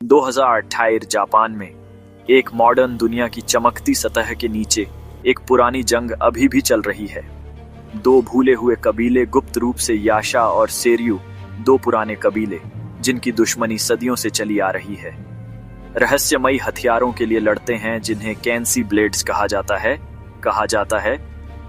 2028 Japan में एक modern दुनिया की चमकती सतह के नीचे एक पुरानी जंग अभी भी चल रही है। दो भूले हुए कबीले गुप्त रूप से याशा और सेरियू, दो पुराने कबीले जिनकी दुश्मनी सदियों से चली आ रही है, रहस्यमयी हथियारों के लिए लड़ते हैं जिन्हें कैंसी ब्लेड्स कहा जाता है।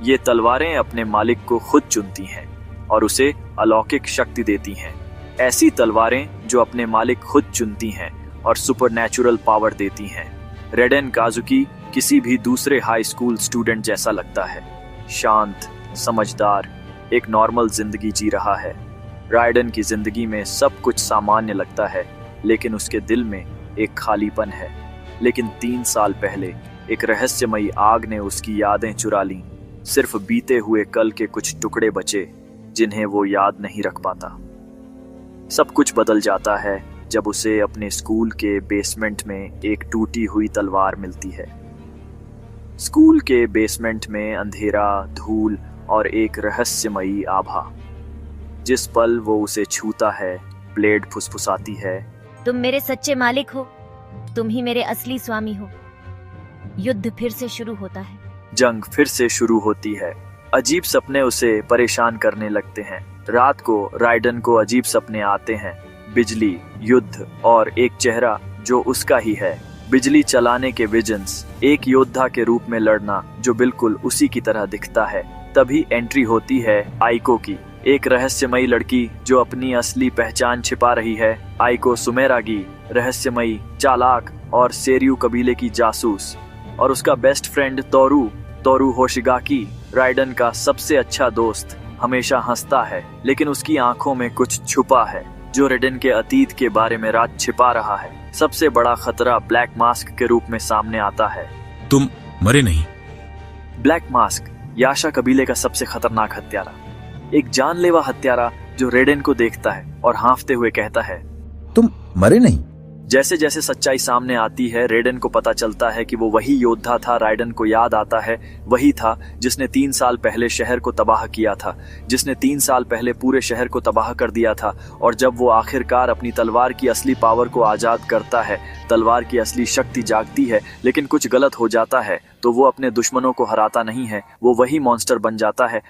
ये तलवारें अपने मालिक को खुद चुनती हैं और उसे अलौकिक शक्ति देती हैं। ऐसी तलवारें जो अपने मालिक खुद चुनती हैं और सुपरनैचुरल पावर देती हैं। रेडेन काजुकी किसी भी दूसरे हाई स्कूल स्टूडेंट जैसा लगता है, शांत, समझदार, एक नॉर्मल जिंदगी जी रहा है। राइडन की जिंदगी में सब कुछ सामान्य लगता है, लेकिन उसके दिल में एक खालीपन है। लेकिन 3 साल पहले एक रहस्यमयी आग ने उसकी यादें चुरा लीं। सिर्फ बीते हुए कल के कुछ टुकड़े बचे जिन्हें वो याद नहीं रख पाता। सब कुछ बदल जाता है जब उसे अपने स्कूल के बेसमेंट में एक टूटी हुई तलवार मिलती है। स्कूल के बेसमेंट में अंधेरा, धूल और एक रहस्यमयी आभा। जिस पल वो उसे छूता है, ब्लेड फुसफुसाती है, तुम मेरे सच्चे मालिक हो, तुम ही मेरे असली स्वामी हो। युद्ध फिर से शुरू होता है। जंग फिर से शुरू होती है। अजीब सपने उसे परेशान करने लगते हैं। रात को राइडन को अजीब सपने आते हैं, बिजली, युद्ध और एक चेहरा जो उसका ही है। बिजली चलाने के विजन्स, एक योद्धा के रूप में लड़ना जो बिल्कुल उसी की तरह दिखता है। तभी एंट्री होती है आइको की, एक रहस्यमयी लड़की जो अपनी असली पहचान छिपा रही है। आइको सुमेरागी, रहस्यमयी, चालाक और सेरियू कबीले की जासूस, और उसका बेस्ट फ्रेंड तोरू होशिगाकी, राइडन का सबसे अच्छा दोस्त, हमेशा हंसता है, लेकिन उसकी आंखों में कुछ छुपा है जो रेडेन के अतीत के बारे में राज छिपा रहा है। सबसे बड़ा खतरा ब्लैक मास्क के रूप में सामने आता है। तुम मरे नहीं। ब्लैक मास्क, याशा कबीले का सबसे खतरनाक हत्यारा, एक जानलेवा हत्यारा जो रेडेन को देखता है और हाँफते हुए कहता है, तुम मरे नहीं। जैसे जैसे सच्चाई सामने आती है, रेडेन को पता चलता है कि वो वही योद्धा था। राइडन को याद आता है, वही था जिसने 3 साल पहले शहर को तबाह किया था, जिसने 3 साल पहले पूरे शहर को तबाह कर दिया था। और जब वो आखिरकार अपनी तलवार की असली पावर को आजाद करता है, तलवार की असली शक्ति जागती है, लेकिन कुछ गलत हो जाता है, तो वो अपने दुश्मनों को हराता नहीं है, वो वही मॉन्स्टर बन जाता है